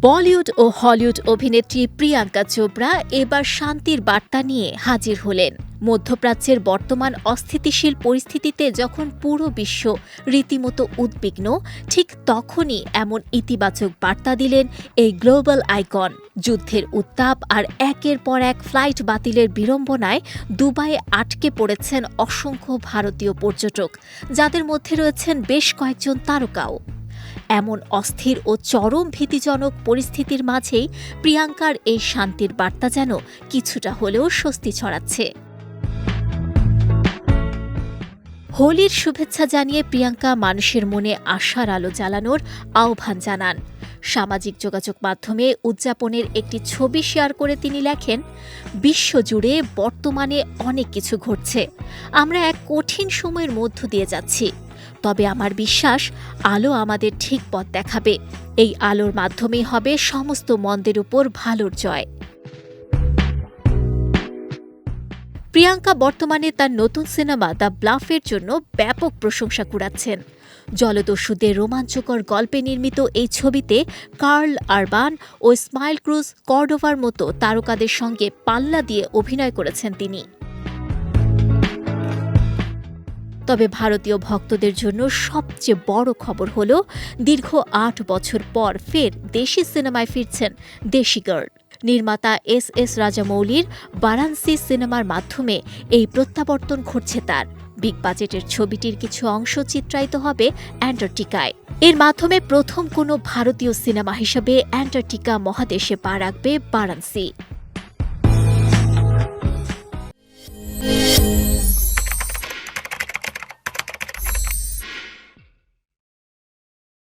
বলিউড ও Hollywood অভিনেত্রী প্রিয়াঙ্কা চোপড়া এবার শান্তির বার্তা নিয়ে হাজির হলেন। মধ্যপ্রাচ্যের বর্তমান অস্থিতিশীল পরিস্থিতিতে যখন পুরো বিশ্ব রীতিমতো উদ্বিগ্ন, ঠিক তখনই এমন ইতিবাচক বার্তা দিলেন এই গ্লোবাল আইকন। যুদ্ধের উত্তাপ আর একের পর এক ফ্লাইট বাতিলের বিড়ম্বনায় দুবাইয়ে আটকে পড়েছেন অসংখ্য ভারতীয় পর্যটক, যাদের মধ্যে রয়েছেন বেশ কয়েকজন তারকাও। এমন অস্থির ও চরম ভীতিজনক পরিস্থিতির মাঝেই প্রিয়াঙ্কার এই শান্তির বার্তা যেন কিছুটা হলেও স্বস্তি ছড়াচ্ছে। হোলির শুভেচ্ছা জানিয়ে প্রিয়াঙ্কা মানুষের মনে আশার আলো জ্বালানোর আহ্বান জানান। সামাজিক যোগাযোগ মাধ্যমে উদযাপনের একটি ছবি শেয়ার করে তিনি লেখেন, বিশ্বজুড়ে বর্তমানে অনেক কিছু ঘটছে। আমরা এক কঠিন সময়ের মধ্য দিয়ে যাচ্ছি, তবে আমার বিশ্বাস আলো আমাদের ঠিক পথ দেখাবে। এই আলোর মাধ্যমেই হবে সমস্ত মন্দের উপর ভালোর জয়। প্রিয়াঙ্কা বর্তমানে তার নতুন সিনেমা দ্য ব্লাফের জন্য ব্যাপক প্রশংসা কুড়াচ্ছেন। জলদস্যুদের রোমাঞ্চকর গল্পে নির্মিত এই ছবিতে কার্ল আরবান ও স্মাইল ক্রুজ কর্ডোভার মতো তারকাদের সঙ্গে পাল্লা দিয়ে অভিনয় করেছেন তিনি। তবে ভারতীয় ভক্তদের জন্য সবচেয়ে বড় খবর হল, দীর্ঘ ৮ বছর পর ফের দেশি সিনেমায় ফিরছেন দেশি গার্ল। নির্মাতা এস রাজামৌলির বারাণসী সিনেমার মাধ্যমে এই প্রত্যাবর্তন ঘটছে তার। বিগ বাজেটের ছবিটির কিছু অংশ চিত্রায়িত হবে অ্যান্টার্কটিকায়। এর মাধ্যমে প্রথম কোনো ভারতীয় সিনেমা হিসেবে অ্যান্টার্কটিকা মহাদেশে পা রাখবে বারাণসী।